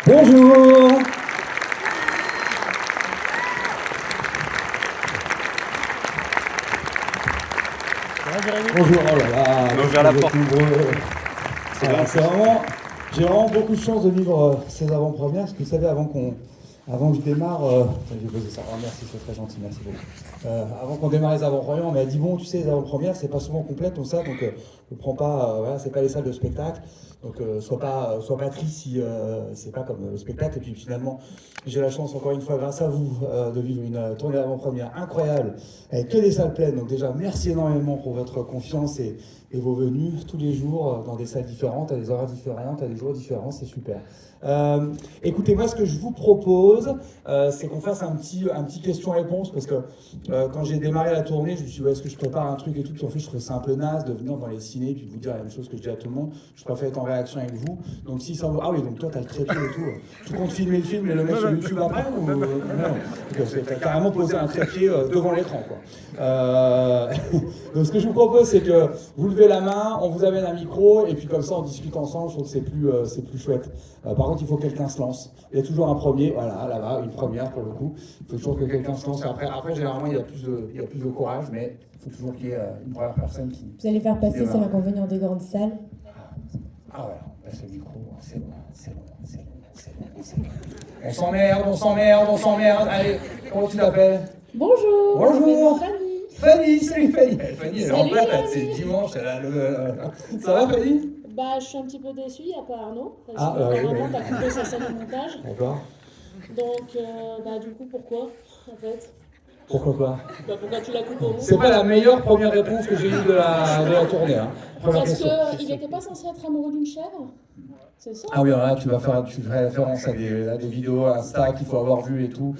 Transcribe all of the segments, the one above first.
Bonjour. Bonjour, oh là là, Bonjour à la porte. C'est vraiment, j'ai vraiment beaucoup de chance de vivre ces avant-premières, parce que vous savez, avant que je démarre, j'ai posé ça, oh, merci, c'est très gentil, merci beaucoup. Avant qu'on démarre les avant-premières, on m'a dit, bon, tu sais, les avant-premières, c'est pas souvent complet, tout ça, donc ne prends pas, voilà, c'est pas les salles de spectacle, donc sois pas triste si c'est pas comme le spectacle, et puis finalement, j'ai la chance, encore une fois, grâce à vous, de vivre une tournée avant-première incroyable, avec que des salles pleines, donc déjà, merci énormément pour votre confiance et vos venues tous les jours dans des salles différentes, à des horaires différentes, à des jours différents, c'est super. Écoutez, moi, ce que je vous propose, c'est qu'on fasse un petit question-réponse, parce que quand j'ai démarré la tournée, je me suis dit, ouais, est-ce que je prépare un truc et tout, puis en fait, je trouvais ça un peu naze de venir dans les ciné, puis de vous dire la même chose que je dis à tout le monde. Je préfère être en réaction avec vous. Donc, si ça vous... Ah oui, donc toi, t'as le trépied et tout. Tu comptes filmer le film et le mettre sur YouTube après ou... Non, parce que t'as carrément posé un trépied devant l'écran, quoi. Donc, ce que je vous propose, c'est que vous levez la main, on vous amène un micro, et puis comme ça, on discute ensemble. Je trouve que c'est plus chouette. Par contre, il faut que quelqu'un se lance. Il y a toujours un premier, voilà, là-bas, une première pour le coup. Il faut toujours que quelqu'un se lance. Après généralement, il y a plus de courage, mais il faut toujours qu'il y ait une première personne qui... Vous allez faire passer, c'est l'inconvénient des grandes salles. Ah ouais, on passe le micro, c'est bon. On s'emmerde. Allez, comment tu t'appelles? Bonjour. Bonjour. Fanny. Salut Fanny. Fanny, elle est en bas, là, c'est dimanche, elle a Ça va Fanny? Bah, je suis un petit peu déçue, il n'y a pas Arnaud, parce Ah, que apparemment, oui. t'as coupé sa scène de montage. D'accord. Donc, bah, du coup, pourquoi, en fait? Pourquoi pas? Bah, pourquoi tu l'as coupé au bout? C'est pas la meilleure première réponse que j'ai eue de la tournée. Hein. Parce qu'il n'était pas censé être amoureux d'une chèvre? C'est ça? Ah oui, alors là, tu fais référence à des vidéos Insta qu'il faut avoir vues et tout.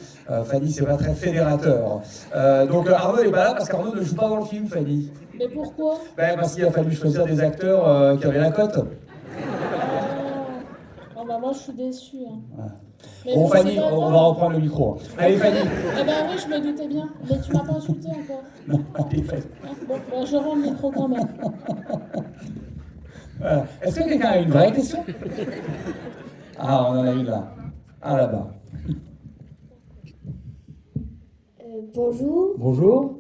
Fanny, c'est pas très fédérateur. Donc Arnaud n'est pas là parce qu'Arnaud ne joue pas dans le film, Fanny. Mais pourquoi? Parce qu'il a fallu choisir des acteurs qui avaient la cote. Ah bah, moi, je suis déçue. Hein. Ouais. Mais Bon, c'est Fanny, pas on grave. va reprendre le micro. Allez, Fanny. Eh ben oui, je me doutais bien, mais tu m'as pas insulté encore. Non, allez, Fanny. Bon, bah, je rends le micro quand même. Voilà. Est-ce que quelqu'un a une vraie question? Ah, on en a une là. Ah, là-bas. Bonjour, Bonjour.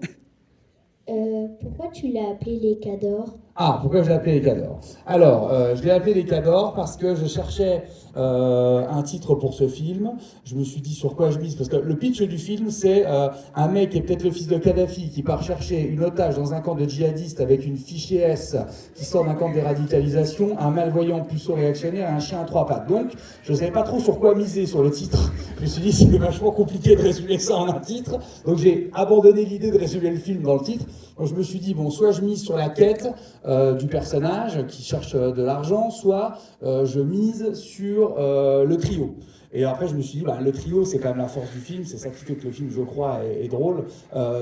pourquoi tu l'as appelé les Cadors? Ah, pourquoi je l'ai appelé les Cadors? Alors, je l'ai appelé les Cadors parce que je cherchais un titre pour ce film. Je me suis dit sur quoi je mise, parce que le pitch du film, c'est un mec qui est peut-être le fils de Kadhafi, qui part chercher une otage dans un camp de djihadistes avec une fichier S qui sort d'un camp de déradicalisation, un malvoyant puceau réactionnaire et un chien à trois pattes. Donc, je ne savais pas trop sur quoi miser sur le titre. Je me suis dit, c'est vachement compliqué de résumer ça en un titre. Donc, j'ai abandonné l'idée de résumer le film dans le titre. Donc, je me suis dit, bon, soit je mise sur la quête du personnage qui cherche de l'argent, soit je mise sur le trio. Et après, je me suis dit, le trio, c'est quand même la force du film, c'est ça qui fait que le film, je crois, est drôle.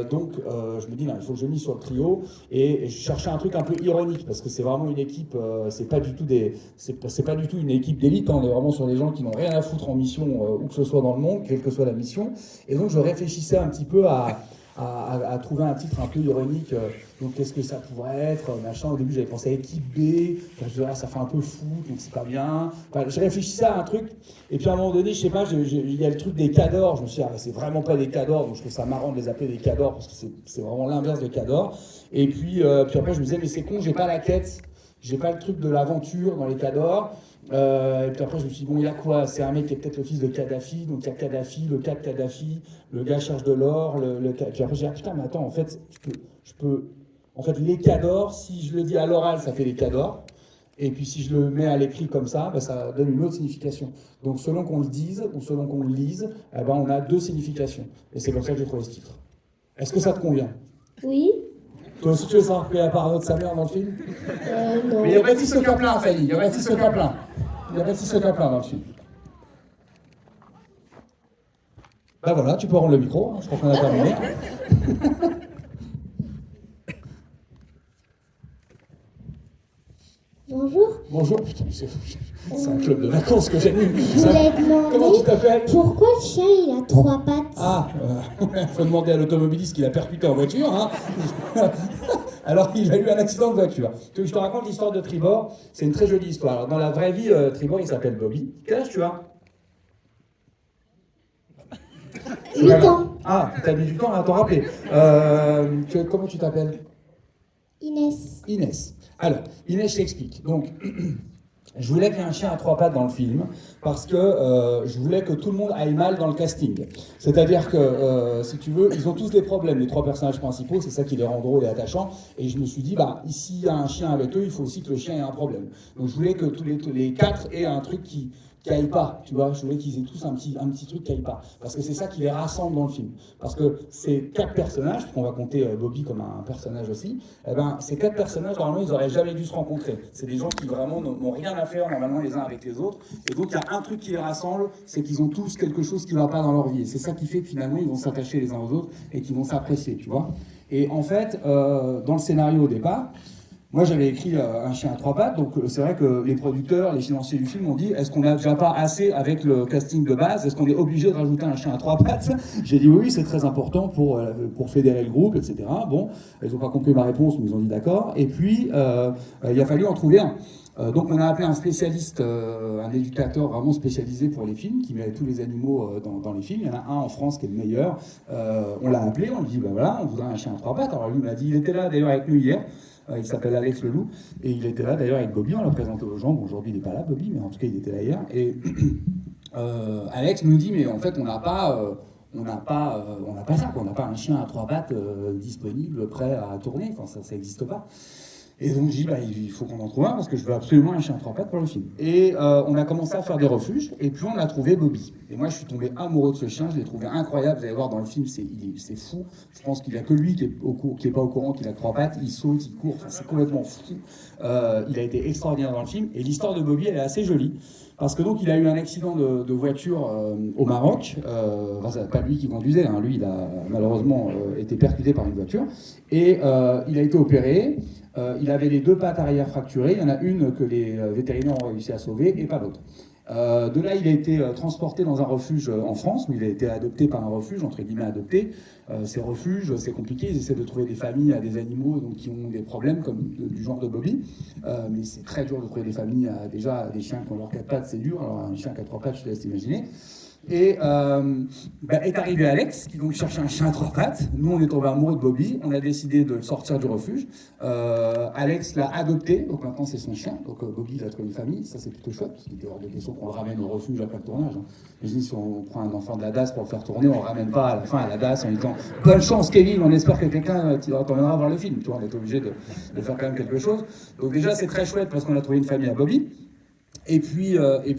Donc, je me dis, non, il faut que je mise sur le trio. Et je cherchais un truc un peu ironique, parce que c'est vraiment une équipe, c'est pas du tout une équipe d'élite, hein, on est vraiment sur des gens qui n'ont rien à foutre en mission, où que ce soit dans le monde, quelle que soit la mission. Et donc, je réfléchissais un petit peu à trouver un titre un peu ironique. Donc qu'est-ce que ça pourrait être, machin. Au début j'avais pensé à équipe B, je me disais, ça fait un peu fou, donc c'est pas bien. Enfin, je réfléchissais à un truc, et puis à un moment donné, je sais pas, il y a le truc des cadors. Je me suis dit, c'est vraiment pas des cadors, donc je trouve ça marrant de les appeler des cadors, parce que c'est vraiment l'inverse de cadors. Et puis après je me disais, mais c'est con, j'ai pas la quête, j'ai pas le truc de l'aventure dans les cadors. Et puis après je me suis dit, bon, il y a quoi? C'est un mec qui est peut-être le fils de Kadhafi, donc il y a Kadhafi, le cas de Kadhafi, le gars cherche de l'or, puis après j'ai dit, putain, mais attends, en fait, en fait, les cadors, si je le dis à l'oral, ça fait les cadors, et puis si je le mets à l'écrit comme ça donne une autre signification. Donc selon qu'on le dise, ou selon qu'on le lise, on a deux significations. Et c'est comme ça que j'ai trouvé ce titre. Est-ce que ça te convient? Oui? Toi aussi tu veux savoir qu'il y a par de sa mère dans le film? Non. Mais il y a Baptiste Le Caplin, Fanny, il y a Baptiste Le Caplin. Il y a Baptiste Le Caplin dans le film. Voilà, tu peux rendre le micro, hein, je crois qu'on a terminé. Bonjour, Bonjour, putain, c'est un club de vacances que j'anime. je voulais Comment tu demander t'appelles? pourquoi le chien il a trois pattes? Ah, faut demander à l'automobiliste qui l'a percuté en voiture. Hein. Alors il a eu un accident de voiture. Je te raconte l'histoire de Tribord, c'est une très jolie histoire. Alors, dans la vraie vie, Tribord il s'appelle Bobby. Quel âge tu as? 8 ans. Ah, t'as mis du temps à t'en rappeler. Comment tu t'appelles? Inès. Inès. Alors, Inès, je t'explique. Donc, je voulais qu'il y ait un chien à 3 pattes dans le film parce que je voulais que tout le monde aille mal dans le casting. C'est-à-dire que, si tu veux, ils ont tous des problèmes, les 3 personnages principaux, c'est ça qui les rend drôles et attachants. Et je me suis dit, bah, s'il y a un chien avec eux, il faut aussi que le chien ait un problème. Donc je voulais que tous les 4 aient un truc qui aille pas, tu vois, je voulais qu'ils aient tous un petit truc qui aille pas, parce que c'est ça qui les rassemble dans le film, parce que ces 4 personnages, on va compter Bobby comme un personnage aussi, eh ben, ces 4 personnages, normalement, ils auraient jamais dû se rencontrer, c'est des gens qui vraiment n'ont rien à faire normalement les uns avec les autres, et donc il y a un truc qui les rassemble, c'est qu'ils ont tous quelque chose qui va pas dans leur vie, et c'est ça qui fait que finalement, ils vont s'attacher les uns aux autres, et qu'ils vont s'apprécier, tu vois. Et en fait, dans le scénario au départ, moi, j'avais écrit un chien à 3 pattes, donc c'est vrai que les producteurs, les financiers du film ont dit, est-ce qu'on n'a déjà pas assez avec le casting de base? Est-ce qu'on est obligé de rajouter un chien à 3 pattes? J'ai dit oui, c'est très important pour fédérer le groupe, etc. Bon, ils n'ont pas compris ma réponse, mais ils ont dit d'accord. Et puis, il a fallu en trouver un. Donc on a appelé un spécialiste, un éducateur vraiment spécialisé pour les films, qui met tous les animaux dans les films. Il y en a un en France qui est le meilleur. On l'a appelé, on lui dit, ben voilà, on voudrait un chien à 3 pattes. Alors lui il m'a dit, il était là d'ailleurs avec nous hier. Il s'appelle Alex Leloup, et il était là d'ailleurs avec Bobby, on l'a présenté aux gens. Bon, aujourd'hui il n'est pas là, Bobby, mais en tout cas il était là hier. Et Alex nous dit, mais en fait on n'a pas ça, quoi. On n'a pas un chien à 3 pattes disponible, prêt à tourner, enfin, ça n'existe pas. Et donc j'ai dit, bah, il faut qu'on en trouve un, parce que je veux absolument un chien à 3 pattes pour le film. Et on a commencé à faire des refuges, et puis on a trouvé Bobby. Et moi je suis tombé amoureux de ce chien, je l'ai trouvé incroyable, vous allez voir dans le film, c'est fou. Je pense qu'il n'y a que lui qui est pas au courant qu'il a 3 pattes, il saute, il court, enfin, c'est complètement fou. Il a été extraordinaire dans le film, et l'histoire de Bobby, elle est assez jolie. Parce que donc il a eu un accident de voiture au Maroc, enfin, c'est pas lui qui conduisait, hein. Lui il a malheureusement été percuté par une voiture, et il a été opéré, il avait les 2 pattes arrière fracturées, il y en a une que les vétérinaires ont réussi à sauver et pas l'autre. De là, il a été transporté dans un refuge en France, où il a été adopté par un refuge, entre guillemets adopté. Ces refuges, c'est compliqué, ils essaient de trouver des familles à des animaux donc, qui ont des problèmes, comme du genre de Bobby. Mais c'est très dur de trouver des familles à déjà des chiens qui ont leurs 4 pattes, c'est dur. Alors un chien qui a 3 pattes, je te laisse imaginer. Et est arrivé Alex, qui donc cherchait un chien à 3 pattes. Nous, on est tombé amoureux de Bobby. On a décidé de le sortir du refuge. Alex l'a adopté, donc maintenant c'est son chien. Donc Bobby, il a trouvé une famille. Ça, c'est plutôt chouette, parce qu'il était hors de question qu'on le ramène au refuge après le tournage. Imagine si on prend un enfant de la DAS pour le faire tourner, on le ramène pas à la fin à la DAS en disant bonne chance, Kevin, on espère que quelqu'un t'emmènera voir le film. Tu vois, on est obligé de faire quand même quelque chose. Donc déjà, c'est très chouette parce qu'on a trouvé une famille à Bobby. Et puis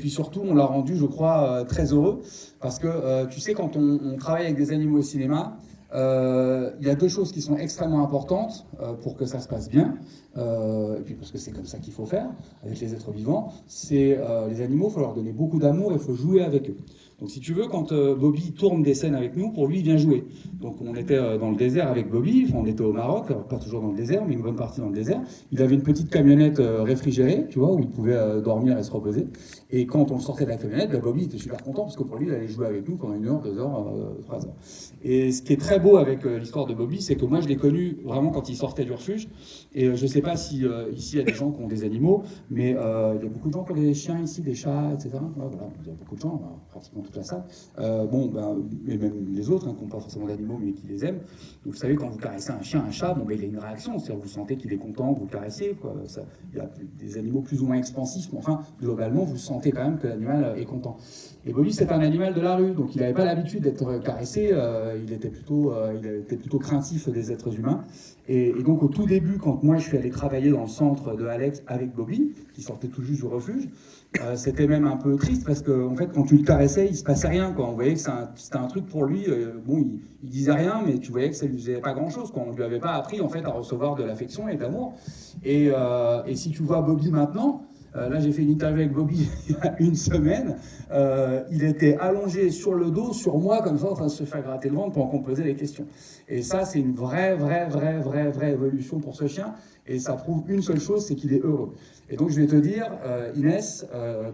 surtout, on l'a rendu, je crois, très heureux, parce que tu sais, quand on travaille avec des animaux au cinéma, il y a 2 choses qui sont extrêmement importantes pour que ça se passe bien, et puis parce que c'est comme ça qu'il faut faire avec les êtres vivants, c'est les animaux, il faut leur donner beaucoup d'amour et il faut jouer avec eux. Donc si tu veux, quand Bobby tourne des scènes avec nous, pour lui, il vient jouer. Donc on était dans le désert avec Bobby, enfin, on était au Maroc, pas toujours dans le désert, mais une bonne partie dans le désert. Il avait une petite camionnette réfrigérée, tu vois, où il pouvait dormir et se reposer. Et quand on sortait de la camionnette, bah, Bobby était super content, parce que pour lui, il allait jouer avec nous pendant 1 heure, 2 heures, 3 heures. Et ce qui est très beau avec l'histoire de Bobby, c'est que moi, je l'ai connu vraiment quand il sortait du refuge. Et je ne sais pas si ici, il y a des gens qui ont des animaux, mais il y a beaucoup de gens qui ont des chiens ici, des chats, etc. Ouais, voilà, il y a beaucoup de gens, pratiquement toute la salle. Et même les autres, hein, qui n'ont pas forcément d'animaux, mais qui les aiment. Donc, vous savez, quand vous caressez un chien, un chat, bon, il a une réaction. C'est-à-dire vous sentez qu'il est content, que vous le caressez. Il y a des animaux plus ou moins expansifs, mais enfin, globalement, vous sentez quand même que l'animal est content. Et Bobby, c'est un animal de la rue, donc il n'avait pas l'habitude d'être caressé, il était plutôt craintif des êtres humains. Et donc au tout début, quand moi je suis allé travailler dans le centre de Alex avec Bobby, qui sortait tout juste du refuge, c'était même un peu triste parce que en fait, quand tu le caressais, il se passait rien, quoi. On voyait que c'était un truc pour lui. Bon, il disait rien, mais tu voyais que ça lui faisait pas grand-chose, quoi. On lui avait pas appris en fait à recevoir de l'affection et de l'amour. Et si tu vois Bobby maintenant. Là, j'ai fait une interview avec Bobby il y a 1 semaine. Il était allongé sur le dos, sur moi, comme ça, en train de se faire gratter le ventre pendant qu'on posait des questions. Et ça, c'est une vraie évolution pour ce chien. Et ça prouve une seule chose, c'est qu'il est heureux. Et donc, je vais te dire, Inès,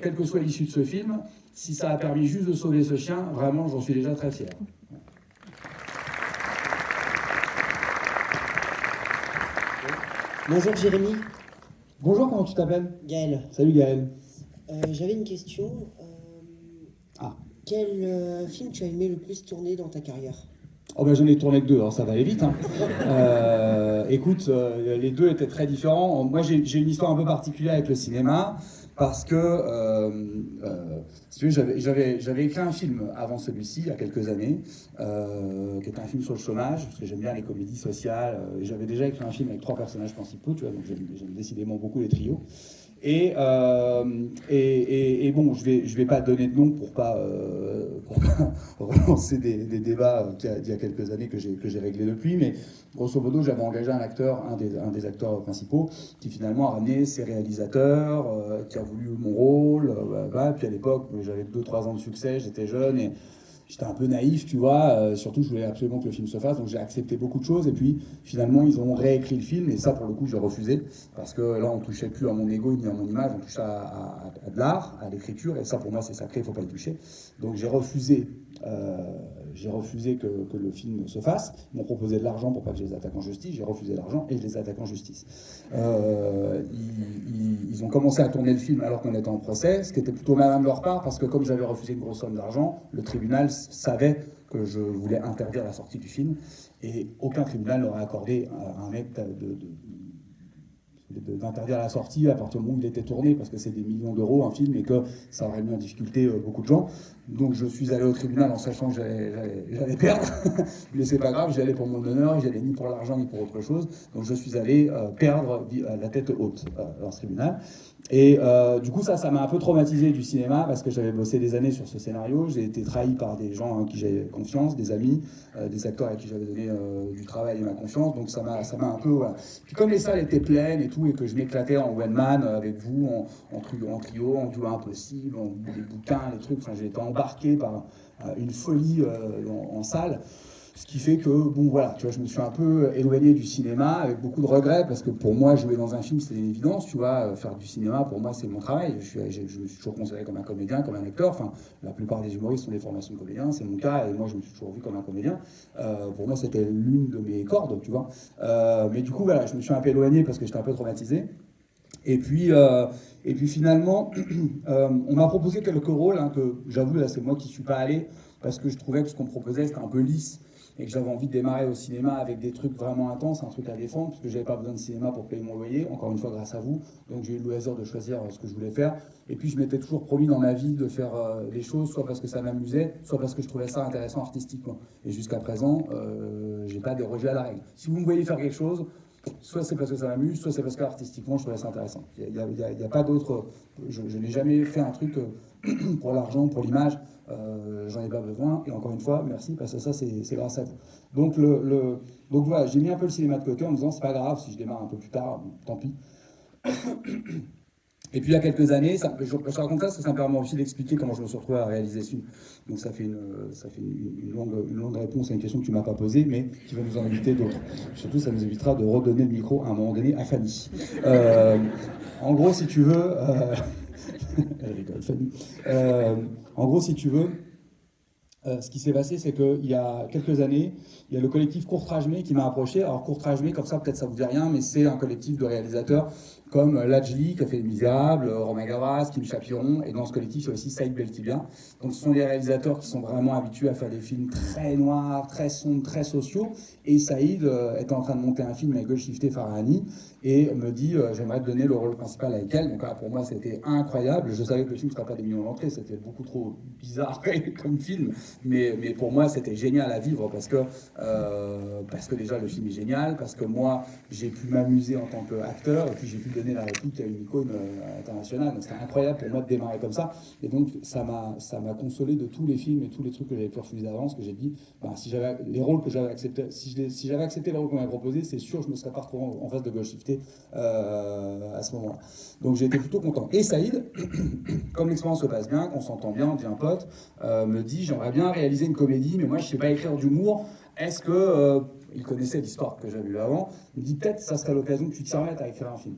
quelle que soit l'issue de ce film, si ça a permis juste de sauver ce chien, vraiment, j'en suis déjà très fier. Bonjour Jérémy. Bonjour, comment tu t'appelles? Gaël. Salut Gaël. J'avais une question. Ah. Quel film tu as aimé le plus tourner dans ta carrière? Oh ben j'en ai tourné que 2, alors ça va aller vite. Hein. Écoute, les 2 étaient très différents. Moi j'ai une histoire un peu particulière avec le cinéma parce que si tu veux, j'avais écrit un film avant celui-ci, il y a quelques années, qui était un film sur le chômage, parce que j'aime bien les comédies sociales. J'avais déjà écrit un film avec 3 personnages principaux, tu vois, donc j'aime décidément beaucoup les trios. Et bon, je vais pas donner de nom pour pas relancer des débats d'il y a quelques années que j'ai réglés depuis, mais grosso modo, j'avais engagé un acteur, un des acteurs principaux, qui finalement a ramené ses réalisateurs, qui a voulu mon rôle, puis à l'époque, j'avais 2-3 ans de succès, j'étais jeune et j'étais un peu naïf, tu vois, surtout je voulais absolument que le film se fasse, donc j'ai accepté beaucoup de choses, et puis finalement ils ont réécrit le film, et ça pour le coup j'ai refusé, parce que là on touchait plus à mon ego ni à mon image, on touchait à de l'art, à l'écriture, et ça pour moi c'est sacré, il faut pas y toucher. Donc j'ai refusé que le film se fasse. Ils m'ont proposé de l'argent pour pas que je les attaque en justice, j'ai refusé l'argent et je les attaque en justice. Ils ont commencé à tourner le film alors qu'on était en procès, ce qui était plutôt malin de leur part, parce que comme j'avais refusé une grosse somme d'argent, le tribunal savait que je voulais interdire la sortie du film, et aucun tribunal n'aurait accordé à un mec d'interdire la sortie à partir du moment où il était tourné, parce que c'est des millions d'euros un film et que ça aurait mis en difficulté beaucoup de gens. Donc je suis allé au tribunal en sachant que j'allais perdre, mais c'est pas grave, j'y allais pour mon honneur, et j'y allais ni pour l'argent ni pour autre chose. Donc je suis allé perdre la tête haute dans ce tribunal. Et du coup, ça m'a un peu traumatisé du cinéma, parce que j'avais bossé des années sur ce scénario. J'ai été trahi par des gens en qui j'avais confiance, des amis, des acteurs à qui j'avais donné du travail et ma confiance. Donc ça m'a un peu... Voilà. Puis comme les salles étaient pleines et tout, et que je m'éclatais en one man avec vous, en trio, en duo impossible, en des bouquins, les trucs, enfin j'ai été embarqué par une folie en salle. Ce qui fait que, bon voilà, tu vois, je me suis un peu éloigné du cinéma avec beaucoup de regrets, parce que pour moi, jouer dans un film, c'est une évidence, tu vois, faire du cinéma, pour moi, c'est mon travail. Je me suis toujours considéré comme un comédien, comme un acteur. Enfin, la plupart des humoristes ont des formations de comédien, c'est mon cas, et moi, je me suis toujours vu comme un comédien. Pour moi, c'était l'une de mes cordes, tu vois. Mais du coup, voilà, je me suis un peu éloigné parce que j'étais un peu traumatisé. Et puis finalement, on m'a proposé quelques rôles, hein, que j'avoue, là, c'est moi qui ne suis pas allé, parce que je trouvais que ce qu'on me proposait, c'était un peu lisse, et que j'avais envie de démarrer au cinéma avec des trucs vraiment intenses, un truc à défendre, parce que j'avais pas besoin de cinéma pour payer mon loyer, encore une fois grâce à vous. Donc j'ai eu le loisir de choisir ce que je voulais faire. Et puis je m'étais toujours promis dans ma vie de faire les choses, soit parce que ça m'amusait, soit parce que je trouvais ça intéressant artistiquement. Et jusqu'à présent, j'ai pas dérogé à la règle. Si vous me voyez faire quelque chose, soit c'est parce que ça m'amuse, soit c'est parce qu'artistiquement je trouvais ça intéressant. Il n'y a pas d'autre... Je n'ai jamais fait un truc pour l'argent, pour l'image. J'en ai pas besoin, et encore une fois, merci, parce que ça, c'est grâce à vous. Donc voilà, j'ai mis un peu le cinéma de côté en me disant, c'est pas grave, si je démarre un peu plus tard, tant pis. Et puis il y a quelques années, je raconte ça parce que ça me permet aussi d'expliquer comment je me suis retrouvé à réaliser ce film. Donc ça fait une longue réponse à une question que tu m'as pas posée, mais qui va nous en éviter d'autres. Surtout, ça nous évitera de redonner le micro à un moment donné à Fanny. En gros, si tu veux... Elle rigole, Fanny. En gros, si tu veux, ce qui s'est passé, c'est qu'il y a quelques années, il y a le collectif Courtrajmé qui m'a approché. Alors Courtrajmé, comme ça, peut-être ça vous dit rien, mais c'est un collectif de réalisateurs comme Lajli, qui a fait Les Misérables, Romain Gavras, Kim Chapiron, et dans ce collectif, il y a aussi Saïd Belkibia. Donc ce sont des réalisateurs qui sont vraiment habitués à faire des films très noirs, très sombres, très sociaux. Et Saïd était en train de monter un film avec Golshifteh Farahani, et me dit j'aimerais te donner le rôle principal avec elle. Donc là, pour moi, c'était incroyable. Je savais que le film ne serait pas des millions d'entrées, c'était beaucoup trop bizarre comme film, mais pour moi, c'était génial à vivre, parce que déjà, le film est génial, parce que moi, j'ai pu m'amuser en tant qu'acteur, et puis j'ai pu donner la réplique à une icône internationale. Donc c'était incroyable pour moi de démarrer comme ça. Et donc, ça m'a consolé de tous les films et tous les trucs que j'avais pu refuser d'avance, que j'ai dit, si j'avais les rôles que j'avais acceptés, si j'avais accepté les rôles qu'on m'avait proposés, c'est sûr que je ne me serais pas retrouvé en face de Golshifteh à ce moment-là. Donc j'ai été plutôt content. Et Saïd, comme l'expérience se passe bien, qu'on s'entend bien, on devient pote, me dit j'aimerais bien réaliser une comédie, mais moi je ne sais pas écrire d'humour. Est-ce que il connaissait l'histoire que j'avais eue avant. Il me dit peut-être ça serait l'occasion que tu te remettes à écrire un film.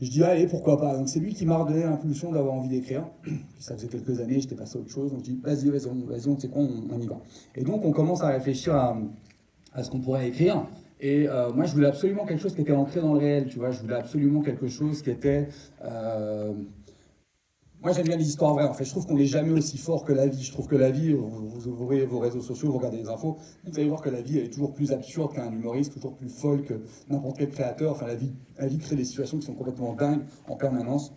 Je dis allez, pourquoi pas. Donc c'est lui qui m'a redonné l'impulsion d'avoir envie d'écrire. Puis ça faisait quelques années, j'étais passé à autre chose. Donc je dis vas-y, tu sais quoi, on y va. Et donc on commence à réfléchir à ce qu'on pourrait écrire. Et moi, je voulais absolument quelque chose qui était ancré dans le réel, tu vois. Je voulais absolument quelque chose qui était Moi, j'aime bien les histoires vraies. En fait, je trouve qu'on n'est jamais aussi fort que la vie. Je trouve que la vie, vous ouvrez vos réseaux sociaux, vous regardez les infos, vous allez voir que la vie elle est toujours plus absurde qu'un humoriste, toujours plus folle que n'importe quel créateur. Enfin, la vie crée des situations qui sont complètement dingues en permanence.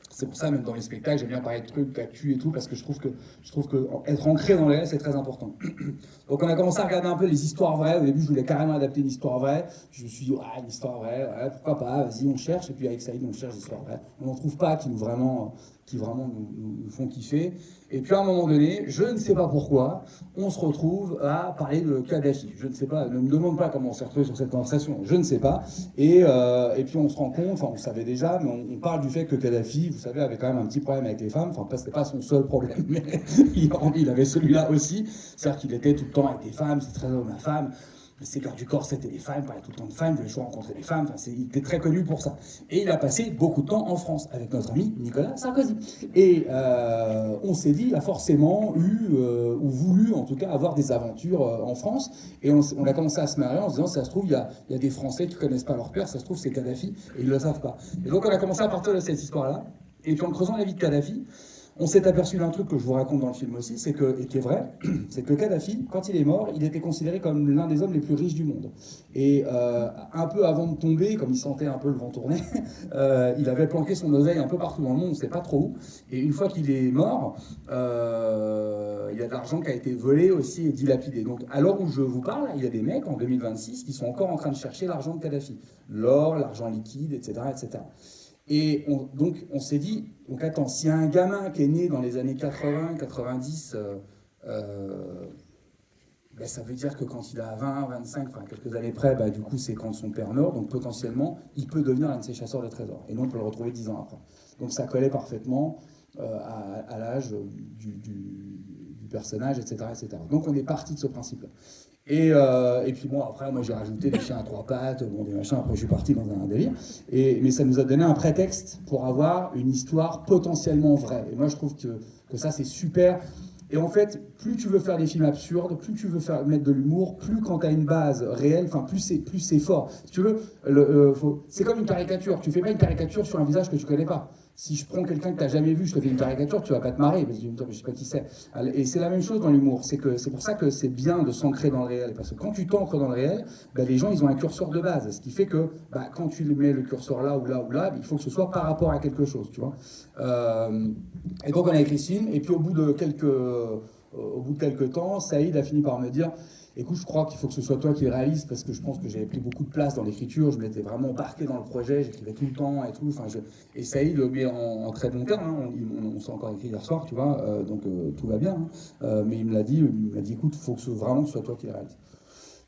C'est pour ça, même dans les spectacles, j'aime bien parler de trucs, d'actu et tout, parce que je trouve que être ancré dans le réel, c'est très important. Donc on a commencé à regarder un peu les histoires vraies. Au début, je voulais carrément adapter une histoire vraie. Je me suis dit, ah, une histoire vraie, ouais, pourquoi pas, vas-y, on cherche. Et puis avec Saïd, on cherche des histoires vraies. On n'en trouve pas qui vraiment nous font kiffer. Et puis à un moment donné, je ne sais pas pourquoi, on se retrouve à parler de Kadhafi. Je ne sais pas, ne me demande pas comment on s'est retrouvé sur cette conversation, je ne sais pas. Et puis on se rend compte, enfin on savait déjà, mais on parle du fait que Kadhafi, vous savez, avait quand même un petit problème avec les femmes. Enfin, c'était pas son seul problème, mais il avait celui-là aussi. C'est-à-dire qu'il était tout le temps avec des femmes, c'est très homme à femme. Ses gardes du corps, c'était les femmes, il parlait tout le temps de femmes, il voulait toujours rencontrer des femmes, enfin, il était très connu pour ça. Et il a passé beaucoup de temps en France avec notre ami Nicolas Sarkozy. Et on s'est dit, il a forcément eu, ou voulu en tout cas, avoir des aventures en France. Et on a commencé à se marrer en se disant, ça se trouve, il y a des Français qui ne connaissent pas leur père, ça se trouve, c'est Kadhafi, et ils ne le savent pas. Et donc on a commencé à partir de cette histoire-là. Et puis en creusant la vie de Kadhafi, on s'est aperçu d'un truc que je vous raconte dans le film aussi, et qui est vrai, c'est que Kadhafi, quand il est mort, il était considéré comme l'un des hommes les plus riches du monde. Et un peu avant de tomber, comme il sentait un peu le vent tourner, il avait planqué son oseille un peu partout dans le monde, on ne sait pas trop où. Et une fois qu'il est mort, il y a de l'argent qui a été volé aussi et dilapidé. Donc à l'heure où je vous parle, il y a des mecs en 2026 qui sont encore en train de chercher l'argent de Kadhafi. L'or, l'argent liquide, etc. etc. Et donc on s'est dit, donc attends, s'il y a un gamin qui est né dans les années 80, 90, ben ça veut dire que quand il a 20, 25, enfin quelques années près, ben du coup c'est quand son père meurt, donc potentiellement il peut devenir un de ces chasseurs de trésors. Et nous on peut le retrouver 10 ans après. Donc ça collait parfaitement à l'âge du personnage, etc., etc. Donc on est parti de ce principe-là. Et puis bon, après, moi j'ai rajouté des chiens à trois pattes, bon, des machins, après je suis parti dans un délire. Mais ça nous a donné un prétexte pour avoir une histoire potentiellement vraie. Et moi je trouve que ça c'est super. Et en fait, plus tu veux faire des films absurdes, plus tu veux mettre de l'humour, plus quand tu as une base réelle, enfin plus c'est fort. Si tu veux, c'est comme une caricature. Tu fais pas une caricature sur un visage que tu connais pas. Si je prends quelqu'un que tu n'as jamais vu, je te fais une caricature, tu vas pas te marrer, parce que tu vas me dire, mais je sais pas qui c'est. Et c'est la même chose dans l'humour. C'est pour ça que c'est bien de s'ancrer dans le réel. Parce que quand tu t'ancres dans le réel, ben, les gens, ils ont un curseur de base. Ce qui fait que quand tu mets le curseur là ou là ou là, il faut que ce soit par rapport à quelque chose, tu vois. Et donc on a écrit ce film, et puis au bout de quelques temps, Saïd a fini par me dire, écoute, je crois qu'il faut que ce soit toi qui le réalise, parce que je pense que j'avais pris beaucoup de place dans l'écriture, je m'étais vraiment embarqué dans le projet, j'écrivais tout le temps et tout. Et Saïd, mais en très bon terme, hein, on s'est encore écrit hier soir, tu vois, donc tout va bien. Hein. Mais il me l'a dit, écoute, il faut que vraiment que ce soit toi qui le réalise.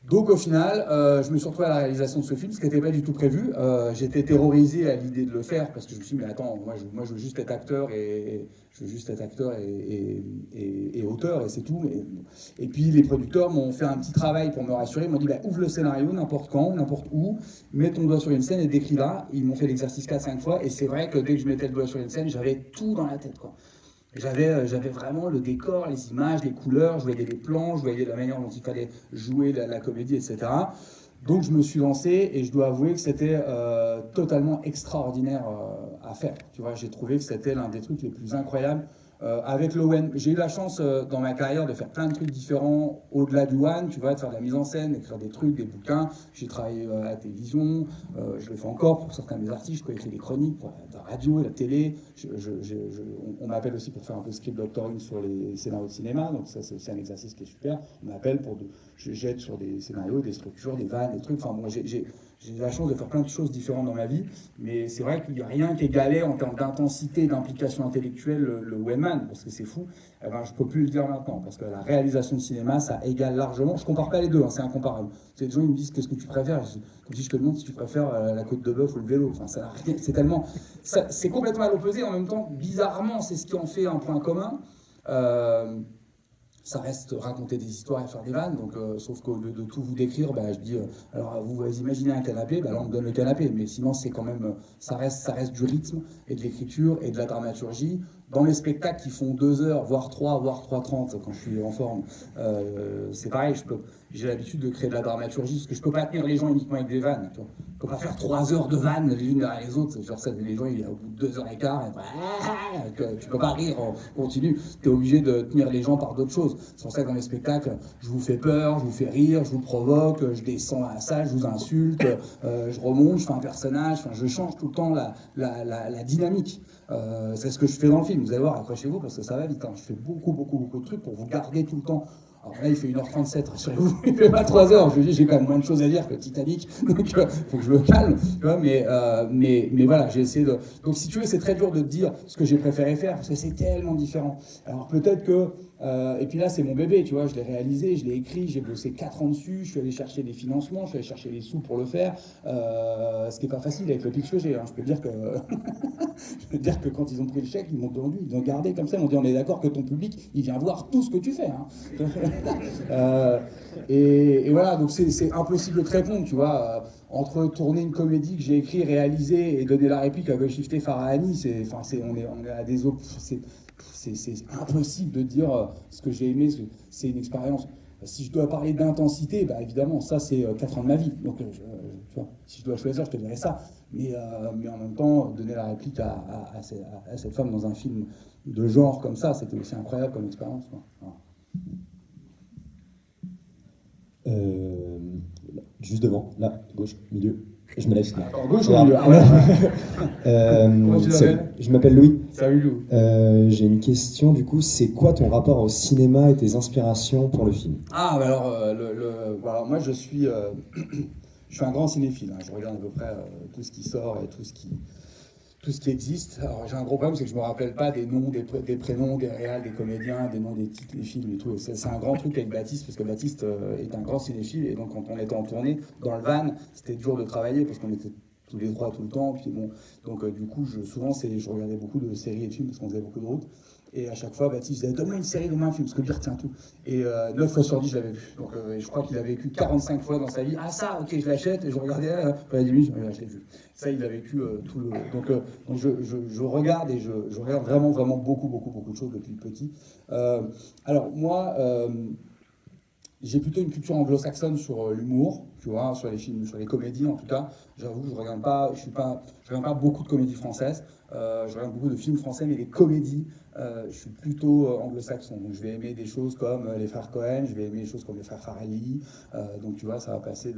Donc au final, je me suis retrouvé à la réalisation de ce film, ce qui n'était pas du tout prévu. J'étais terrorisé à l'idée de le faire, parce que je me suis dit, mais attends, moi je veux juste être acteur et auteur, et c'est tout. Et puis les producteurs m'ont fait un petit travail pour me rassurer, ils m'ont dit, ouvre le scénario n'importe quand, n'importe où, mets ton doigt sur une scène et décris-la. Ils m'ont fait l'exercice 4-5 fois, et c'est vrai que dès que je mettais le doigt sur une scène, j'avais tout dans la tête, quoi. J'avais vraiment le décor, les images, les couleurs, je voyais les plans, je voyais la manière dont il fallait jouer la comédie, etc. Donc je me suis lancé et je dois avouer que c'était totalement extraordinaire à faire. Tu vois, j'ai trouvé que c'était l'un des trucs les plus incroyables. Avec le One, j'ai eu la chance dans ma carrière de faire plein de trucs différents au-delà du One, tu vois, de faire de la mise en scène, d'écrire des trucs, des bouquins. J'ai travaillé à la télévision, je le fais encore pour certains de mes artistes, j'ai écrit des chroniques pour la radio et la télé. On m'appelle aussi pour faire un peu script doctoring sur les scénarios de cinéma, donc ça c'est aussi un exercice qui est super. On m'appelle je jette sur des scénarios, des structures, des vannes, des trucs. Enfin bon, j'ai la chance de faire plein de choses différentes dans ma vie, mais c'est vrai qu'il n'y a rien qui égalait en termes d'intensité, d'implication intellectuelle le Wayman, parce que c'est fou. Eh ben, je ne peux plus le dire maintenant, parce que la réalisation de cinéma, ça égale largement. Je ne compare pas les deux, hein, c'est incomparable. Les gens ils me disent qu'est-ce que tu préfères, comme si je te demande si tu préfères la côte de bœuf ou le vélo. Enfin, ça n'a rien, c'est tellement, c'est complètement à l'opposé. En même temps, bizarrement, c'est ce qui en fait un point commun. Ça reste raconter des histoires et faire des vannes, donc sauf qu'au lieu de tout vous décrire, je dis alors vous imaginez un canapé, là on me donne le canapé, mais sinon c'est quand même ça reste du rythme et de l'écriture et de la dramaturgie. dans mes spectacles qui font 2 heures, voire 3, voire 3h30 quand je suis en forme, c'est pareil, j'ai l'habitude de créer de la dramaturgie, parce que je peux pas tenir les gens uniquement avec des vannes. Tu vois. Je peux pas faire 3 heures de vannes les unes derrière les autres. Genre ça, les gens, au bout de 2h15, tu peux pas rire en continu. Tu es obligé de tenir les gens par d'autres choses. C'est pour ça que dans mes spectacles, je vous fais peur, je vous fais rire, je vous provoque, je descends à la salle, je vous insulte, je remonte, je fais un personnage, je change tout le temps la dynamique. C'est ce que je fais dans le film. Vous allez voir, accrochez-vous parce que ça va vite. Hein. Je fais beaucoup de trucs pour vous garder tout le temps. Alors là, il fait 1h37, rassurez-vous, il fait pas 3 heures. Je me dis, j'ai quand même moins de choses à dire que Titanic, donc faut que je me calme. Tu vois, mais voilà, j'ai essayé de. Donc si tu veux, c'est très dur de te dire ce que j'ai préféré faire parce que c'est tellement différent. Alors peut-être que. Et puis là, c'est mon bébé, tu vois, je l'ai réalisé, je l'ai écrit, j'ai bossé 4 ans dessus, je suis allé chercher des financements, je suis allé chercher les sous pour le faire. Ce qui n'est pas facile avec le pitch que j'ai. Hein. Je peux dire que quand ils ont pris le chèque, ils m'ont vendu, ils ont gardé comme ça, ils m'ont dit on est d'accord que ton public, il vient voir tout ce que tu fais. Hein. Et voilà, donc c'est impossible de te répondre, tu vois. Entre tourner une comédie que j'ai écrit, réalisée et donner la réplique à Goshifté Farahani, on est à des autres. C'est impossible de dire ce que j'ai aimé, c'est une expérience. Si je dois parler d'intensité, bah évidemment, ça c'est 4 ans de ma vie. Donc, tu vois, si je dois choisir, je te dirais ça. Mais en même temps, donner la réplique à cette femme dans un film de genre comme ça, c'était aussi incroyable comme expérience. Voilà. Juste devant, là, gauche, milieu. Je me lève. Attends, gauche ou milieu? Comment tu t'appelles? Je m'appelle Louis. Salut Lou. J'ai une question du coup, c'est quoi ton rapport au cinéma et tes inspirations pour le film? Ah, bah alors, voilà, moi je suis un grand cinéphile. Hein. Je regarde à peu près tout ce qui sort et tout ce qui existe. Alors j'ai un gros problème, c'est que je me rappelle pas des noms, des prénoms, des réals, des comédiens, des noms des titres, des films et tout. Et c'est un grand truc avec Baptiste, parce que Baptiste est un grand cinéphile. Et donc quand on était en tournée, dans le van, c'était dur de travailler parce qu'on était tous les trois tout le temps. Puis bon, donc du coup, souvent je regardais beaucoup de séries et de films parce qu'on faisait beaucoup de routes. Et à chaque fois, Baptiste disait donne-moi une série, donne-moi un film, parce que lui retient tout. Et 9 fois sur 10, je l'avais vu. Donc je crois qu'il a vécu 45 fois dans sa vie. Ah ça, ok, je l'achète. Et je regardais, pendant 10 minutes, je l'ai vu. Ça, il a vécu tout le. Donc je regarde et je regarde vraiment beaucoup de choses depuis petit. Alors moi, j'ai plutôt une culture anglo-saxonne sur l'humour, tu vois, sur les films, sur les comédies en tout cas. J'avoue que je regarde pas beaucoup de comédies françaises. Je regarde beaucoup de films français, mais les comédies, je suis plutôt anglo-saxon. Donc je vais aimer des choses comme les frères Cohen, je vais aimer des choses comme les frères Farrelly. Donc tu vois, ça va passer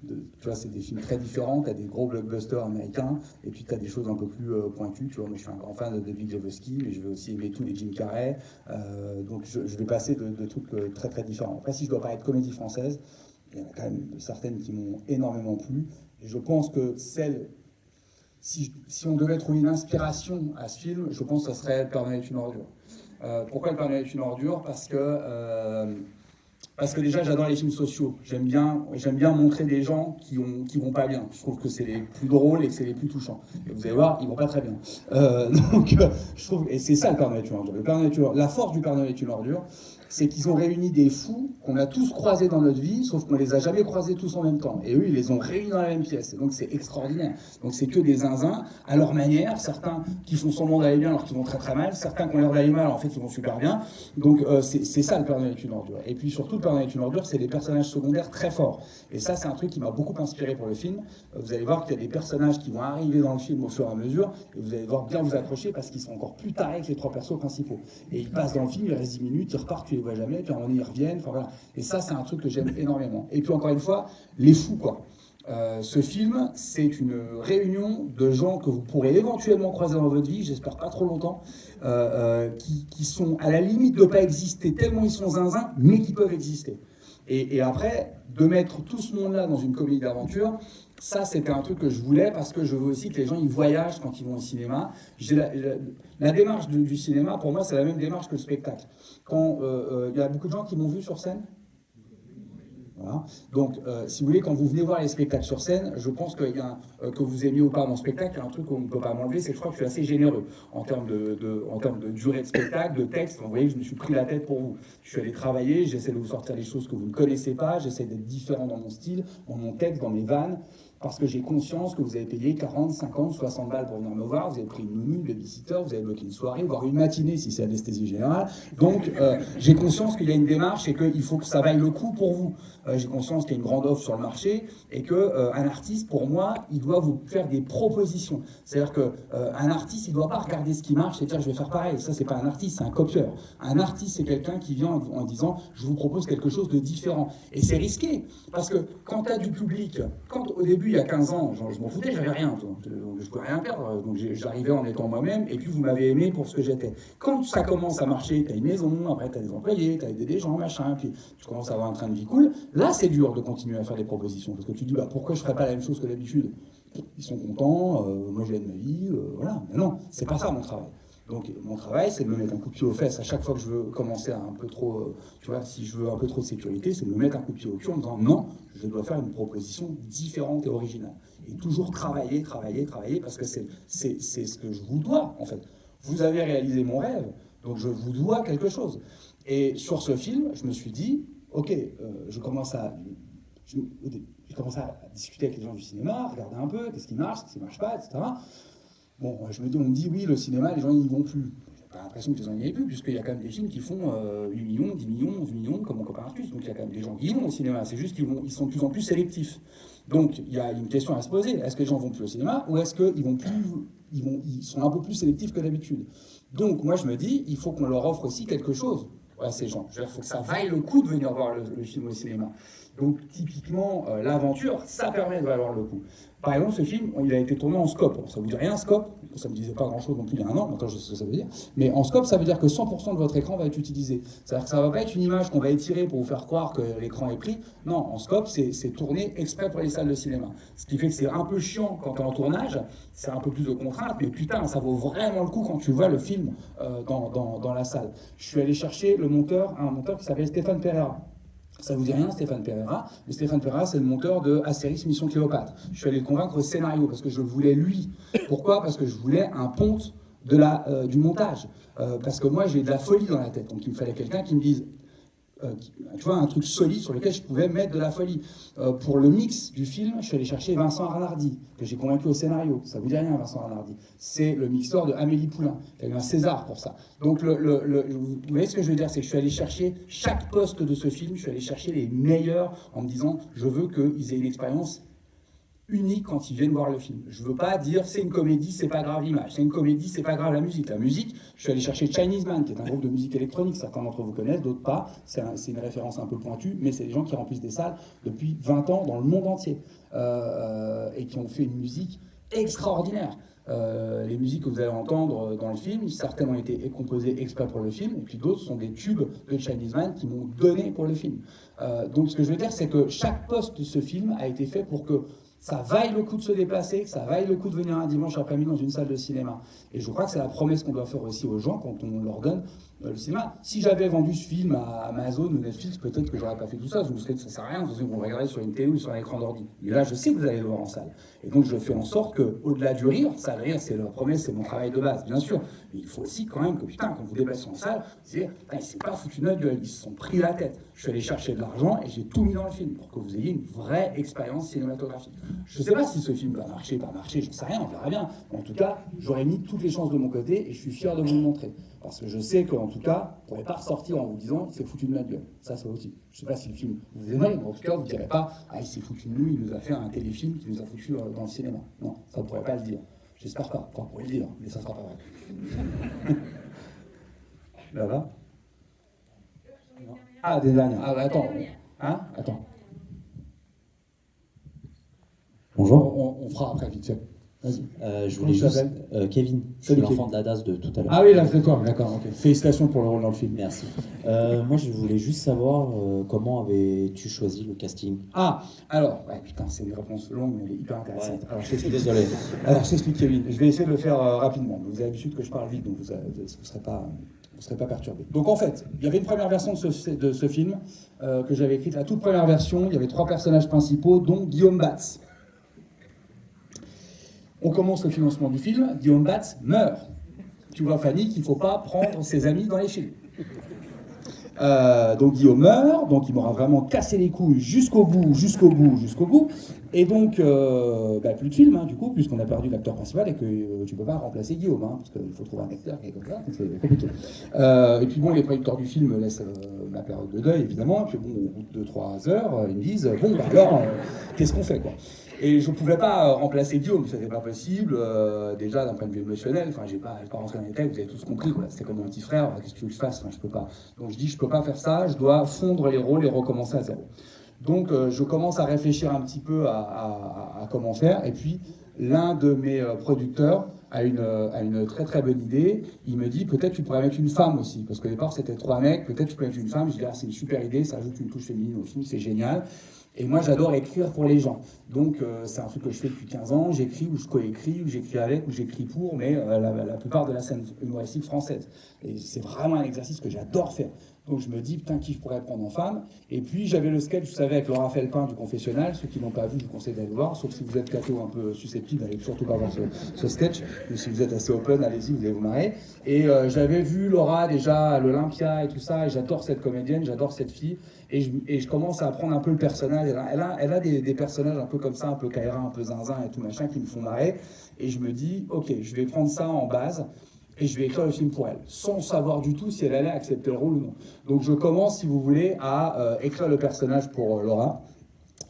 tu vois, c'est des films très différents. Tu as des gros blockbusters américains, et puis tu as des choses un peu plus pointues. Tu vois, moi je suis un grand fan de Big Lebowski, mais je vais aussi aimer tous les Jim Carrey. Donc je vais passer de trucs très différents. Après, si je dois parler de comédie française, il y en a quand même certaines qui m'ont énormément plu. Et je pense que si on devait trouver une inspiration à ce film, je pense que ça serait Le Père Noël est une ordure. Pourquoi Le Père Noël est une ordure? Parce que déjà, j'adore les films sociaux. J'aime bien montrer des gens qui vont pas bien. Je trouve que c'est les plus drôles et que c'est les plus touchants. Et vous allez voir, ils vont pas très bien. Je trouve, et c'est ça Le Père Noël est une ordure. La force du Père Noël est une ordure, c'est qu'ils ont réuni des fous qu'on a tous croisés dans notre vie, sauf qu'on les a jamais croisés tous en même temps. Et eux, ils les ont réunis dans la même pièce. Et donc, c'est extraordinaire. Donc, c'est que des zinzins, à leur manière. Certains qui font semblant d'aller bien alors qu'ils vont très mal. Certains qui ont l'air d'aller mal, alors en fait, ils vont super bien. Donc, c'est ça, Le Père Noël est une ordure. Et puis, surtout, Le Père Noël est une ordure, c'est des personnages secondaires très forts. Et ça, c'est un truc qui m'a beaucoup inspiré pour le film. Vous allez voir qu'il y a des personnages qui vont arriver dans le film au fur et à mesure. Et vous allez voir bien vous accrocher parce qu'ils sont encore plus tarés que les 3 persos principaux. Et ils passent dans le film, ils restent 10 minutes, ils repartent, tu les vois jamais, puis à un moment donné, ils reviennent. Enfin, voilà. Et ça, c'est un truc que j'aime énormément. Et puis, encore une fois, les fous, quoi. Ce film, c'est une réunion de gens que vous pourrez éventuellement croiser dans votre vie, j'espère pas trop longtemps, qui sont à la limite de ne pas exister tellement ils sont zinzins, mais qui peuvent exister. Et après, de mettre tout ce monde-là dans une comédie d'aventure, ça, c'était un truc que je voulais parce que je veux aussi que les gens ils voyagent quand ils vont au cinéma. La démarche du cinéma, pour moi, c'est la même démarche que le spectacle. Quand il y a beaucoup de gens qui m'ont vu sur scène. Voilà. Donc, si vous voulez, quand vous venez voir les spectacles sur scène, je pense que vous aimiez ou pas mon spectacle, il y a un truc qu'on ne peut pas m'enlever, c'est que je crois que je suis assez généreux en termes de durée de spectacle, de texte. Vous voyez, je me suis pris la tête pour vous. Je suis allé travailler, j'essaie de vous sortir des choses que vous ne connaissez pas, j'essaie d'être différent dans mon style, dans mon texte, dans mes vannes. Parce que j'ai conscience que vous avez payé 40, 50, 60 balles pour venir me voir, vous avez pris une nounou, une babysitter, vous avez bloqué une soirée, voire une matinée si c'est anesthésie générale. Donc j'ai conscience qu'il y a une démarche et qu'il faut que ça vaille le coup pour vous. J'ai conscience qu'il y a une grande offre sur le marché et qu'un artiste, pour moi, il doit vous faire des propositions. C'est-à-dire qu'un artiste, il ne doit pas regarder ce qui marche et dire je vais faire pareil. Ça, c'est pas un artiste, c'est un copieur. Un artiste, c'est quelqu'un qui vient en disant je vous propose quelque chose de différent. Et c'est risqué, parce que quand tu as du public, quand au début, il y a 15 ans, genre, je m'en foutais, j'avais rien, je ne pouvais rien perdre, donc j'arrivais en étant moi-même, et puis vous m'avez aimé pour ce que j'étais. Quand ça commence à marcher, tu as une maison, après tu as des employés, tu as aidé des gens, machin, puis tu commences à avoir un train de vie cool, là c'est dur de continuer à faire des propositions, parce que tu te dis, bah, pourquoi je ne ferais pas la même chose que d'habitude? Ils sont contents, moi je gagne ma vie, voilà. Mais non, c'est pas ça mon travail. Donc mon travail, c'est de me mettre un coup de pied aux fesses à chaque fois que je veux commencer à un peu trop, tu vois, si je veux un peu trop de sécurité, c'est de me mettre un coup de pied au cul en me disant non, je dois faire une proposition différente et originale. Et toujours travailler, parce que c'est ce que je vous dois, en fait. Vous avez réalisé mon rêve, donc je vous dois quelque chose. Et sur ce film, je me suis dit, ok, je commence à discuter avec les gens du cinéma, regarder un peu, qu'est-ce qui marche pas, etc. Bon, on me dit, oui, le cinéma, les gens n'y vont plus. J'ai pas l'impression que les gens n'y aillent plus, puisqu'il y a quand même des films qui font 8 millions, 10 millions, 11 millions, comme mon copain Artus. Donc il y a quand même des gens qui vont au cinéma. C'est juste qu'ils sont de plus en plus sélectifs. Donc il y a une question à se poser. Est-ce que les gens vont plus au cinéma, ou est-ce qu'ils sont un peu plus sélectifs que d'habitude? Donc moi, je me dis, il faut qu'on leur offre aussi quelque chose à ces gens. Il faut que ça vaille le coup de venir voir le film au cinéma. Donc typiquement, l'aventure, ça permet de valoir le coup. Par exemple, ce film, il a été tourné en scope. Alors, ça vous dit rien, scope? Ça ne me disait pas grand-chose non plus il y a un an, maintenant je sais ce que ça veut dire. Mais en scope, ça veut dire que 100% de votre écran va être utilisé. C'est-à-dire que ça ne va pas être une image qu'on va étirer pour vous faire croire que l'écran est pris. Non, en scope, c'est tourné exprès pour les salles de cinéma. Ce qui fait que c'est un peu chiant quand tu es en tournage, c'est un peu plus de contraintes, mais putain, ça vaut vraiment le coup quand tu vois le film dans la salle. Je suis allé chercher un monteur qui s'appelle Stéphane Pereira. Ça vous dit rien, Stéphane Pereira? Mais Stéphane Pereira, c'est le monteur de Astérix Mission Cléopâtre. Je suis allé le convaincre au scénario parce que je le voulais lui. Pourquoi? Parce que je voulais un ponte du montage. Parce que moi, j'ai de la folie dans la tête. Donc il me fallait quelqu'un qui me dise, tu vois, un truc solide sur lequel je pouvais mettre de la folie. Pour le mix du film, je suis allé chercher Vincent Arnardi, que j'ai convaincu au scénario. Ça vous dit rien, Vincent Arnardi? C'est le mixeur de Amélie Poulain, qui a eu un César pour ça. Donc, vous voyez ce que je veux dire, c'est que je suis allé chercher chaque poste de ce film, je suis allé chercher les meilleurs en me disant, je veux qu'ils aient une expérience unique quand ils viennent voir le film. Je veux pas dire c'est une comédie, c'est pas grave l'image, c'est une comédie, c'est pas grave la musique. La musique, je suis allé chercher Chinese Man, qui est un groupe de musique électronique, certains d'entre vous connaissent, d'autres pas. C'est une référence un peu pointue, mais c'est des gens qui remplissent des salles depuis 20 ans dans le monde entier et qui ont fait une musique extraordinaire. Les musiques que vous allez entendre dans le film, certaines ont été composées exprès pour le film, et puis d'autres sont des tubes de Chinese Man qui m'ont donné pour le film. Donc ce que je veux dire, c'est que chaque poste de ce film a été fait pour que ça vaille le coup de se déplacer, que ça vaille le coup de venir un dimanche après-midi dans une salle de cinéma. Et je crois que c'est la promesse qu'on doit faire aussi aux gens quand on leur donne le cinéma. Si j'avais vendu ce film à Amazon ou Netflix, peut-être que j'aurais pas fait tout ça. Je vous serais dit que ça sert à rien, vous le regarder sur une télé ou sur un écran d'ordi. Mais là, je sais que vous allez le voir en salle. Et donc, je fais en sorte qu'au-delà du rire, ça, le rire, c'est la promesse, c'est mon travail de base, bien sûr. Mais il faut aussi quand même que, putain, quand vous déplacez en salle, vous dites, putain, il s'est pas foutu notre gueule, ils se sont pris la tête. Je suis allé chercher de l'argent et j'ai tout mis dans le film pour que vous ayez une vraie expérience cinématographique. Je sais pas si ce film va marcher, pas marcher, je ne sais rien, on verra bien. Mais en tout cas, j'aurais mis toutes les chances de mon côté et je suis fier de vous le montrer. Parce que je sais qu'en tout cas, vous ne pourrez pas ressortir en vous disant il s'est foutu de notre gueule. Ça aussi. Je ne sais pas si le film vous aimez, mais en tout cas, vous ne direz pas il s'est foutu de nous, il nous a fait un téléfilm qui nous a foutu dans le cinéma. Non, ça, vous ne pourrez pas le dire. J'espère pas. Enfin, vous pourrez le dire, mais ça ne sera pas vrai. Là-bas. Ah, des dernières. Ah, bah, attends. Hein? Attends. Bonjour. On fera après, vite fait. Vas-y. Je voulais juste. Kevin, je suis l'enfant de la DAS de tout à l'heure. Ah oui, là, c'est toi, d'accord, ok. Félicitations pour le rôle dans le film. Merci. Moi, je voulais juste savoir comment avais-tu choisi le casting? Ah, alors, ouais, putain, c'est une réponse longue, mais elle est hyper intéressante. Ouais. Alors, je t'explique. Désolé. Alors, je t'explique, Kevin. Je vais essayer de le faire rapidement. Vous avez l'habitude que je parle vite, donc vous ne serez pas perturbé. Donc, en fait, il y avait une première version de ce film que j'avais écrite, la toute première version. Il y avait 3 personnages principaux, dont Guillaume Batz. On commence le financement du film, Guillaume Batz meurt. Tu vois, Fanny, qu'il ne faut pas prendre ses amis dans les films. Donc Guillaume meurt, donc il m'aura vraiment cassé les couilles jusqu'au bout. Et donc, plus de film, hein, du coup, puisqu'on a perdu l'acteur principal et que tu peux pas remplacer Guillaume, hein, parce qu'il faut trouver un acteur qui est comme ça, donc c'est compliqué. Et puis bon, les producteurs du film me laissent ma période de deuil, évidemment, et puis bon, au bout de 2-3 heures, ils me disent, bon, bah alors, qu'est-ce qu'on fait, quoi? Et je ne pouvais pas remplacer Guillaume, ça n'était pas possible, déjà d'un point de vue émotionnel, enfin j'ai pas rentré dans les détails, vous avez tous compris, quoi. C'était comme mon petit frère, qu'est-ce que tu veux que je fasse, enfin, je peux pas. Donc je dis, je peux pas faire ça, je dois fondre les rôles et recommencer à zéro. Donc je commence à réfléchir un petit peu à comment faire, et puis l'un de mes producteurs a une très très bonne idée, il me dit peut-être tu pourrais mettre une femme aussi, parce qu'au départ c'était 3 mecs, peut-être tu peux mettre une femme, je dis c'est une super idée, ça ajoute une touche féminine au film, c'est génial. Et moi, j'adore écrire pour les gens. Donc, c'est un truc que je fais depuis 15 ans. J'écris ou je coécris, ou j'écris avec, ou j'écris pour, mais la plupart de la scène humoristique française. Et c'est vraiment un exercice que j'adore faire. Donc, je me dis, putain, qui je pourrais prendre en femme? Et puis, j'avais le sketch, vous savez, avec Laura Felpin du Confessionnal. Ceux qui n'ont pas vu, je vous conseille d'aller le voir. Sauf si vous êtes catho un peu susceptible, n'allez surtout pas voir ce sketch. Mais si vous êtes assez open, allez-y, vous allez vous marrer. Et j'avais vu Laura déjà à l'Olympia et tout ça. Et j'adore cette comédienne, j'adore cette fille. Et je commence à apprendre un peu le personnage. Elle a des personnages un peu comme ça, un peu Kaira, un peu zinzin et tout machin qui me font marrer. Et je me dis, ok, je vais prendre ça en base et je vais écrire le film pour elle, sans savoir du tout si elle allait accepter le rôle ou non. Donc je commence, si vous voulez, à écrire le personnage pour Laura.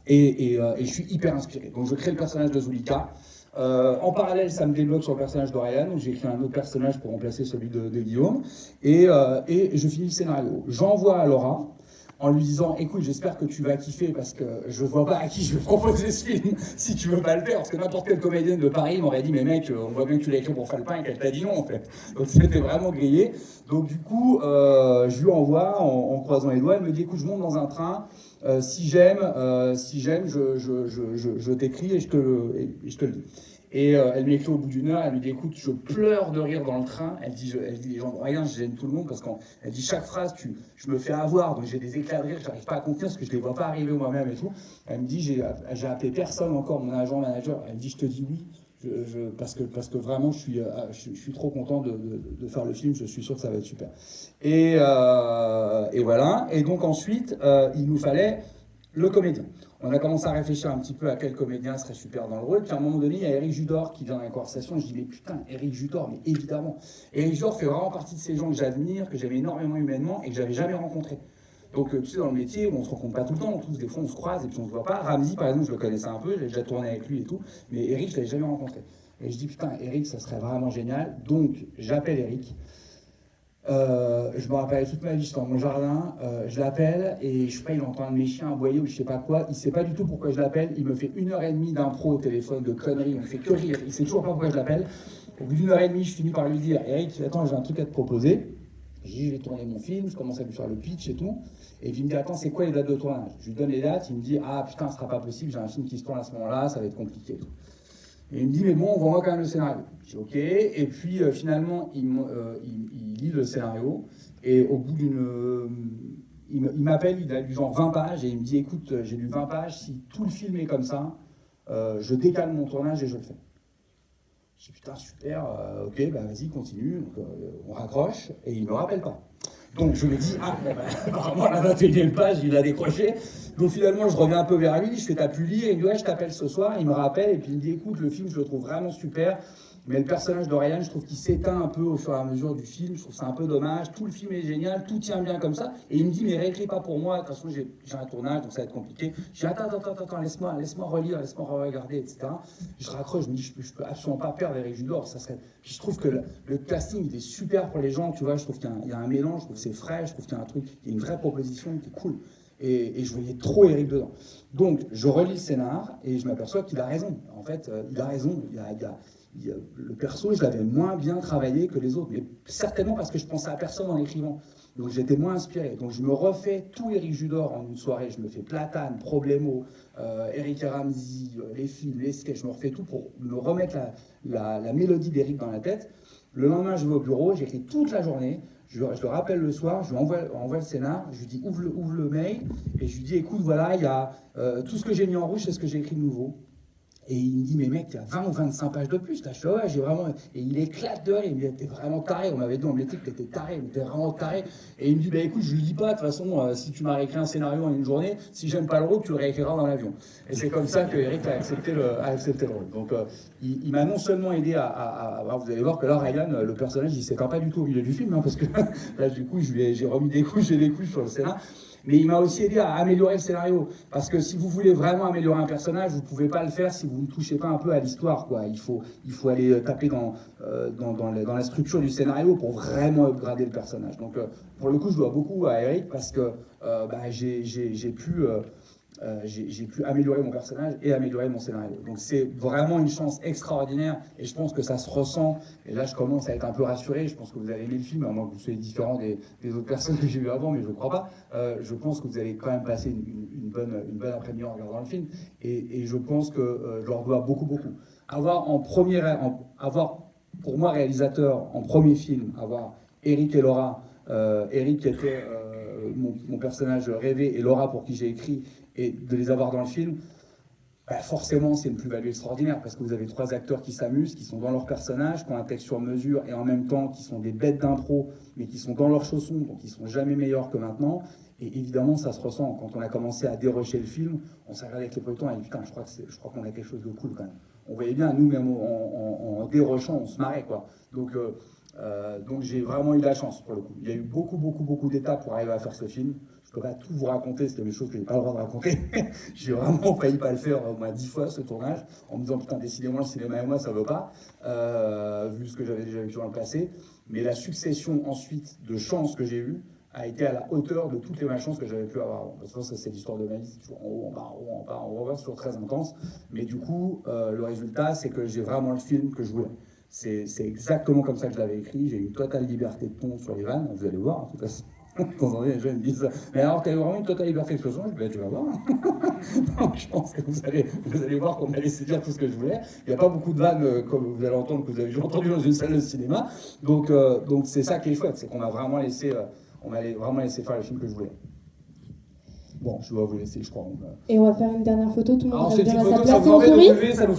Et je suis hyper inspiré. Donc je crée le personnage de Zulika. En parallèle, ça me débloque sur le personnage d'Oriane, donc j'ai écrit un autre personnage pour remplacer celui de Guillaume. Et je finis le scénario. J'envoie à Laura, en lui disant, écoute, j'espère que tu vas kiffer parce que je vois pas à qui je vais proposer ce film si tu veux pas le faire. Parce que n'importe quelle comédienne de Paris m'aurait dit, mais mec, on voit bien que tu l'as écrit pour Felpin et qu'elle t'a dit non, en fait. Donc c'était vraiment grillé. Donc du coup, je lui envoie en croisant les doigts. Elle me dit, écoute, je monte dans un train. Si j'aime, je t'écris et je te le dis. Et elle m'écrit au bout d'une heure, elle me dit écoute, je pleure de rire dans le train. Elle dit les gens, rien, je gêne tout le monde parce qu'elle dit chaque phrase, je me fais avoir, donc j'ai des éclats de rire, j'arrive pas à contenir parce que je les vois pas arriver moi-même et tout. Elle me dit j'ai appelé personne encore, mon agent manager. Elle me dit je te dis oui, parce que vraiment je suis trop content de faire le film, je suis sûr que ça va être super. Et voilà. Et donc ensuite, il nous fallait le comédien. On a commencé à réfléchir un petit peu à quel comédien serait super dans le rôle. Puis à un moment donné, il y a Éric Judor qui vient dans la conversation. Je dis, mais putain, Éric Judor, mais évidemment. Éric Judor fait vraiment partie de ces gens que j'admire, que j'aime énormément humainement et que j'avais jamais rencontré. Donc, tu sais, dans le métier, on se rencontre pas tout le temps, tous des fois on se croise et puis on se voit pas. Ramzi, par exemple, je le connaissais un peu, j'ai déjà tourné avec lui et tout, mais Éric, je l'avais jamais rencontré. Et je dis, putain, Éric, ça serait vraiment génial. Donc, j'appelle Éric. Je me rappelle toute ma vie, j'étais dans mon jardin, je l'appelle et je sais pas, il entend un de mes chiens aboyer ou je sais pas quoi, il sait pas du tout pourquoi je l'appelle, il me fait 1h30 d'impro au téléphone, de conneries, on fait que rire, il sait toujours pas pourquoi je l'appelle. Au bout d'1h30, je finis par lui dire, Eric, attends, j'ai un truc à te proposer. Je dis, je vais tourner mon film, je commence à lui faire le pitch et tout, et puis il me dit, attends, c'est quoi les dates de tournage? Je lui donne les dates, il me dit, ah putain, ce sera pas possible, j'ai un film qui se tourne à ce moment-là, ça va être compliqué et tout. Et il me dit, mais bon, on voit quand même le scénario. Je dis, ok. Et puis finalement, il lit le scénario. Et au bout il m'appelle, il a lu genre 20 pages. Et il me dit, écoute, j'ai lu 20 pages. Si tout le film est comme ça, je décale mon tournage et je le fais. Je dis, putain, super. Ok, bah vas-y, continue. Donc, on raccroche. Et il ne me rappelle pas. Donc je me dis, apparemment, à la 21e page, il a décroché. Donc finalement, je reviens un peu vers lui, je fais t'as pu lire, et il me dit ouais, je t'appelle ce soir, il me rappelle, et puis il me dit écoute, le film, je le trouve vraiment super, mais le personnage d'Oriane, je trouve qu'il s'éteint un peu au fur et à mesure du film, je trouve ça un peu dommage, tout le film est génial, tout tient bien comme ça, et il me dit mais réécris pas pour moi, de toute façon j'ai un tournage, donc ça va être compliqué. Je dis attends, laisse-moi relire, laisse-moi regarder, etc. Je raccroche, je me dis je peux absolument pas perdre Éric Judor, ça serait... Puis je trouve que le casting il est super pour les gens, tu vois, je trouve qu'il y a un mélange, je trouve que c'est frais, je trouve qu'il y a un truc, il y a une vraie proposition qui est cool. Et je voyais trop Éric dedans. Donc, je relis le scénar et je m'aperçois qu'il a raison. En fait, il a raison. Le perso, je l'avais moins bien travaillé que les autres. Mais certainement parce que je pensais à personne en écrivant. Donc, j'étais moins inspiré. Donc, je me refais tout Éric Judor en une soirée. Je me fais Platane, Problemo, Eric et Ramzi, les films, les sketchs. Je me refais tout pour me remettre la mélodie d'Éric dans la tête. Le lendemain, je vais au bureau, j'écris toute la journée. Je le rappelle le soir, je lui envoie le scénar, je lui dis ouvre le mail et je lui dis écoute voilà, il y a tout ce que j'ai mis en rouge, c'est ce que j'ai écrit de nouveau. Et il me dit, mais mec, il y a 20 ou 25 pages de plus. Là, je fais, ouais, j'ai vraiment. Et il éclate de rire. Il me dit, t'es vraiment taré. On m'avait dit, on me dit que t'étais taré, mais t'es vraiment taré. Et il me dit, bah écoute, je lui dis pas, de toute façon, si tu m'as réécrit un scénario en une journée, si j'aime pas le rôle, tu le réécriras dans l'avion. Et c'est comme ça que Eric a accepté le rôle. Donc, il m'a non seulement aidé vous allez voir que là, Ryan, le personnage, il s'éteint pas du tout au milieu du film, hein, parce que là, du coup, j'ai remis des couches sur le scénar. Mais il m'a aussi aidé à améliorer le scénario. Parce que si vous voulez vraiment améliorer un personnage, vous ne pouvez pas le faire si vous ne touchez pas un peu à l'histoire, quoi. Il faut aller taper dans la structure du scénario pour vraiment upgrader le personnage. Donc, pour le coup, je dois beaucoup à Eric parce que j'ai pu améliorer mon personnage et améliorer mon scénario. Donc c'est vraiment une chance extraordinaire et je pense que ça se ressent. Et là, je commence à être un peu rassuré. Je pense que vous allez aimer le film, à moins que vous soyez différent des autres personnes que j'ai vues avant, mais je ne crois pas. Je pense que vous allez quand même passer une bonne après-midi en regardant le film. Et je pense que je leur dois beaucoup. Avoir pour moi, réalisateur, en premier film, avoir Eric et Laura, Eric qui était mon personnage rêvé et Laura pour qui j'ai écrit, et de les avoir dans le film, forcément c'est une plus-value extraordinaire parce que vous avez 3 acteurs qui s'amusent, qui sont dans leur personnage, qui ont un texte sur mesure et en même temps qui sont des bêtes d'impro mais qui sont dans leurs chaussons, donc ils sont jamais meilleurs que maintenant. Et évidemment ça se ressent. Quand on a commencé à dérocher le film, on s'est regardé avec les pelotons et putain, je crois qu'on a quelque chose de cool quand même. On voyait bien, nous même en dérochant, on se marrait quoi. Donc j'ai vraiment eu de la chance pour le coup. Il y a eu beaucoup d'étapes pour arriver à faire ce film. Je ne peux pas tout vous raconter, c'était des choses que je n'ai pas le droit de raconter. J'ai vraiment failli pas le faire au moins 10 fois ce tournage, en me disant putain, décidément le cinéma et moi ça ne veut pas, vu ce que j'avais déjà vécu dans le passé. Mais la succession ensuite de chances que j'ai eues a été à la hauteur de toutes les malchances que j'avais pu avoir avant. Parce que ça c'est l'histoire de ma vie, c'est toujours en haut, en bas, en haut, c'est toujours très intense. Mais du coup, le résultat c'est que j'ai vraiment le film que je voulais. C'est exactement comme ça que je l'avais écrit, j'ai eu une totale liberté de ton sur les vannes, vous allez voir en tout cas. De temps en temps, les gens me disent ça. Mais alors, tu as vraiment une totale liberté d'expression. Je dis, tu vas voir. Donc, je pense que vous allez voir qu'on m'a laissé dire tout ce que je voulais. Il n'y a pas beaucoup de vannes, comme vous allez entendre, que vous avez déjà entendu dans une salle de cinéma. Donc c'est ça qui est chouette, c'est qu'on m'a vraiment laissé faire le film que je voulais. Bon, je dois vous laisser, je crois. Et on va faire une dernière photo, tout le monde Alors, reste cette bien petite à sa photo, ça place vous et on embête de sourit. vous lever, ça nous fait